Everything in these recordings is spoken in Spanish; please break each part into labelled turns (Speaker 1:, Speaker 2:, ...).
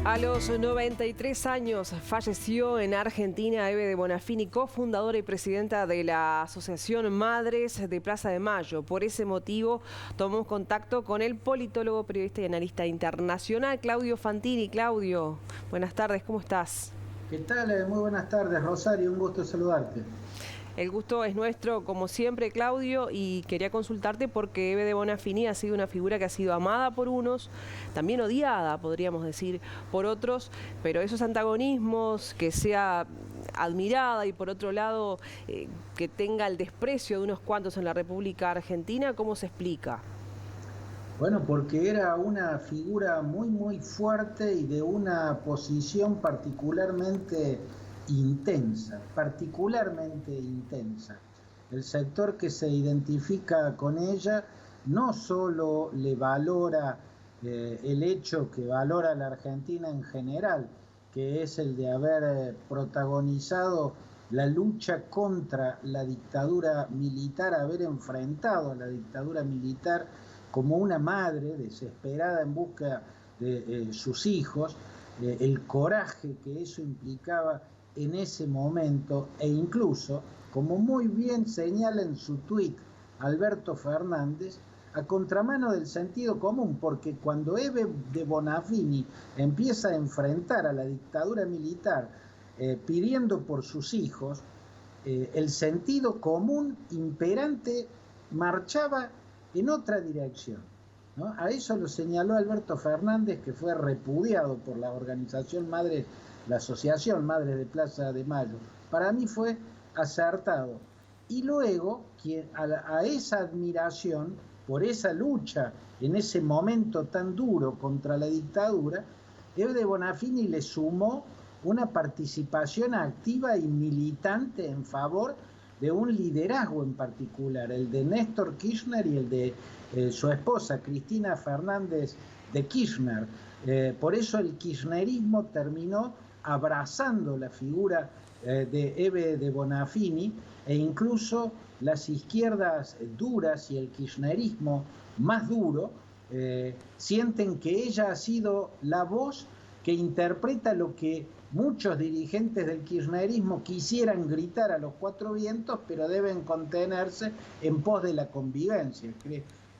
Speaker 1: A los 93 años falleció en Argentina Eve de Bonafini, cofundadora y presidenta de la Asociación Madres de Plaza de Mayo. Por ese motivo tomamos contacto con el politólogo, periodista y analista internacional Claudio Fantini. Claudio, buenas tardes, ¿cómo estás?
Speaker 2: ¿Qué tal? Muy buenas tardes, Rosario, un gusto saludarte.
Speaker 1: El gusto es nuestro, como siempre, Claudio, y quería consultarte porque Eve de Bonafini ha sido una figura que ha sido amada por unos, también odiada, podríamos decir, por otros, pero esos antagonismos, que sea admirada y por otro lado que tenga el desprecio de unos cuantos en la República Argentina, ¿cómo se explica?
Speaker 2: Bueno, porque era una figura muy fuerte y de una posición particularmente intensa. El sector que se identifica con ella no solo le valora el hecho que valora la Argentina en general, que es el de haber protagonizado la lucha contra la dictadura militar, haber enfrentado a la dictadura militar como una madre desesperada en busca de sus hijos, el coraje que eso implicaba en ese momento, e incluso, como muy bien señala en su tuit Alberto Fernández, a contramano del sentido común, porque cuando Eve de Bonafini empieza a enfrentar a la dictadura militar pidiendo por sus hijos, el sentido común imperante marchaba en otra dirección, ¿no? A eso lo señaló Alberto Fernández, que fue repudiado por la organización Madres, la Asociación Madres de Plaza de Mayo. Para mí fue acertado. Y luego, a esa admiración por esa lucha en ese momento tan duro contra la dictadura, Eve de Bonafini le sumó una participación activa y militante en favor de un liderazgo en particular, el de Néstor Kirchner y el de su esposa Cristina Fernández de Kirchner. Por eso el kirchnerismo terminó abrazando la figura de Eve de Bonafini, e incluso las izquierdas duras y el kirchnerismo más duro sienten que ella ha sido la voz que interpreta lo que muchos dirigentes del kirchnerismo quisieran gritar a los cuatro vientos, pero deben contenerse en pos de la convivencia.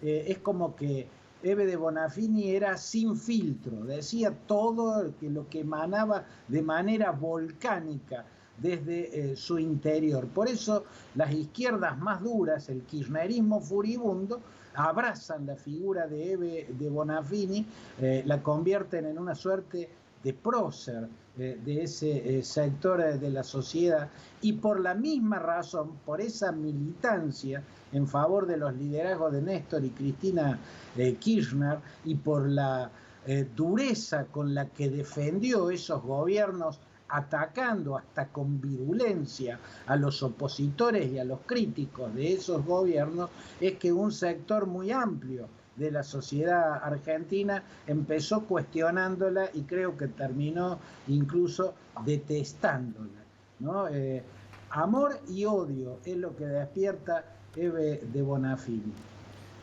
Speaker 2: Es como que Eve de Bonafini era sin filtro, decía todo lo que emanaba de manera volcánica desde su interior. Por eso las izquierdas más duras, el kirchnerismo furibundo, abrazan la figura de Eve de Bonafini, la convierten en una suerte de prócer de ese sector de la sociedad, y por la misma razón, por esa militancia en favor de los liderazgos de Néstor y Cristina Kirchner, y por la dureza con la que defendió esos gobiernos, atacando hasta con virulencia a los opositores y a los críticos de esos gobiernos, es que un sector muy amplio de la sociedad argentina empezó cuestionándola y creo que terminó incluso detestándola, ¿no? Amor y odio es lo que despierta Eve de Bonafini.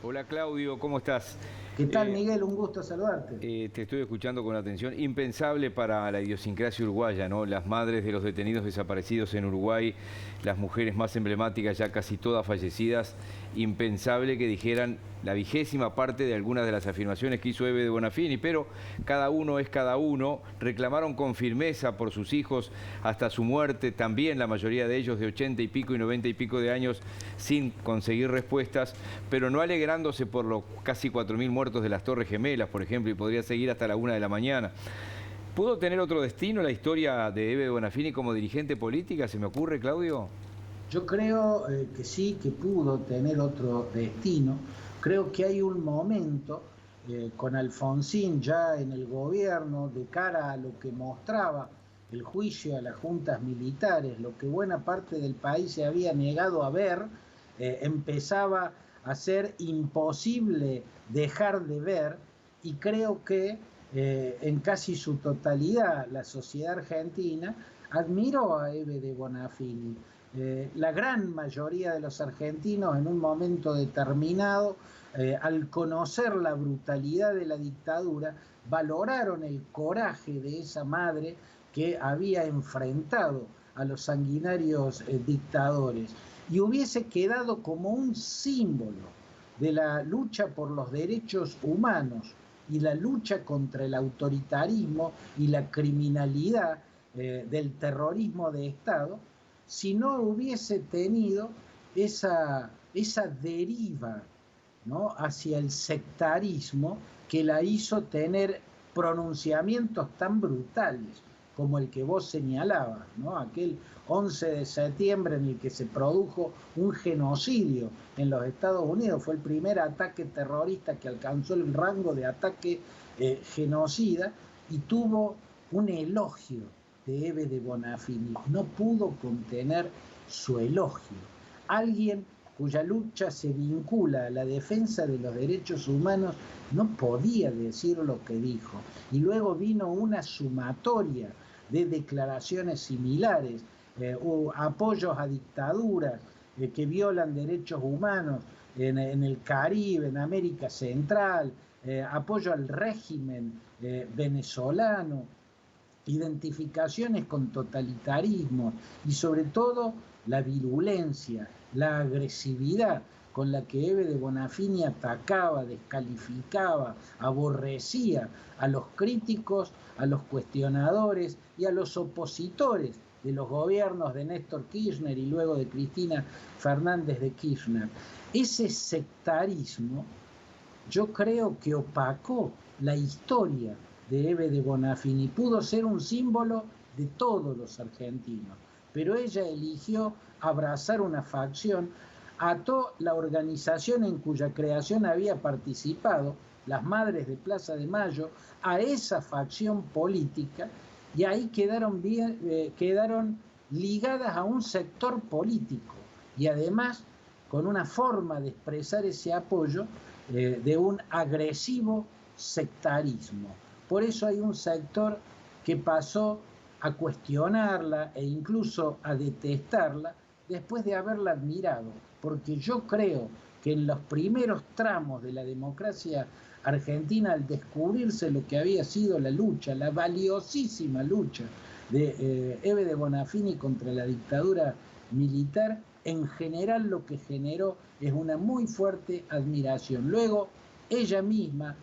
Speaker 3: Hola Claudio, ¿cómo estás?
Speaker 2: ¿Qué tal, Miguel? Un gusto saludarte.
Speaker 3: Te estoy escuchando con atención. Impensable para la idiosincrasia uruguaya, ¿no? Las madres de los detenidos desaparecidos en Uruguay, las mujeres más emblemáticas, ya casi todas fallecidas. Impensable que dijeran la 20ª parte de algunas de las afirmaciones que hizo Eve de Bonafini, pero cada uno es cada uno. Reclamaron con firmeza por sus hijos hasta su muerte, también la mayoría de ellos de 80 y pico y 90 y pico de años, sin conseguir respuestas, pero no alegrándose por los casi 4.000 muertos de las Torres Gemelas, por ejemplo, y podría seguir hasta la 1 de la mañana. ¿Pudo tener otro destino la historia de Eve de Bonafini como dirigente política? ¿Se me ocurre, Claudio?
Speaker 2: Yo creo que sí, que pudo tener otro destino. Creo que hay un momento con Alfonsín ya en el gobierno, de cara a lo que mostraba el juicio a las juntas militares, lo que buena parte del país se había negado a ver, empezaba a ser imposible dejar de ver, y creo que en casi su totalidad la sociedad argentina admiró a Eve de Bonafini. La gran mayoría de los argentinos en un momento determinado, al conocer la brutalidad de la dictadura, valoraron el coraje de esa madre que había enfrentado a los sanguinarios dictadores, y hubiese quedado como un símbolo de la lucha por los derechos humanos y la lucha contra el autoritarismo y la criminalidad del terrorismo de Estado, si no hubiese tenido esa deriva, ¿no?, hacia el sectarismo que la hizo tener pronunciamientos tan brutales como el que vos señalabas, ¿no? Aquel 11 de septiembre en el que se produjo un genocidio en los Estados Unidos, fue el primer ataque terrorista que alcanzó el rango de ataque genocida, y tuvo un elogio de Hebe de Bonafini. No pudo contener su elogio. Alguien cuya lucha se vincula a la defensa de los derechos humanos no podía decir lo que dijo. Y luego vino una sumatoria de declaraciones similares, apoyos a dictaduras que violan derechos humanos en el Caribe, en América Central, apoyo al régimen venezolano, identificaciones con totalitarismo y sobre todo la virulencia, la agresividad con la que Hebe de Bonafini atacaba, descalificaba, aborrecía a los críticos, a los cuestionadores y a los opositores de los gobiernos de Néstor Kirchner y luego de Cristina Fernández de Kirchner. Ese sectarismo yo creo que opacó la historia de Hebe de Bonafini. Pudo ser un símbolo de todos los argentinos, pero ella eligió abrazar una facción, ató la organización en cuya creación había participado, las Madres de Plaza de Mayo, a esa facción política, y ahí quedaron ligadas a un sector político, y además con una forma de expresar ese apoyo de un agresivo sectarismo. Por eso hay un sector que pasó a cuestionarla e incluso a detestarla después de haberla admirado, porque yo creo que en los primeros tramos de la democracia argentina, al descubrirse lo que había sido la lucha, la valiosísima lucha de Hebe de Bonafini contra la dictadura militar, en general lo que generó es una muy fuerte admiración. Luego, ella misma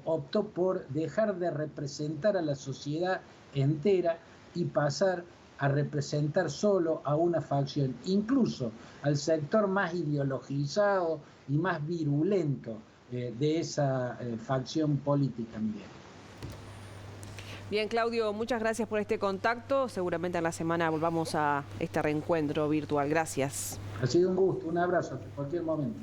Speaker 2: optó por dejar de representar a la sociedad entera y pasar a representar solo a una facción, incluso al sector más ideologizado y más virulento de esa facción política también.
Speaker 1: Bien, Claudio, muchas gracias por este contacto. Seguramente en la semana volvamos a este reencuentro virtual. Gracias.
Speaker 2: Ha sido un gusto, un abrazo, en cualquier momento.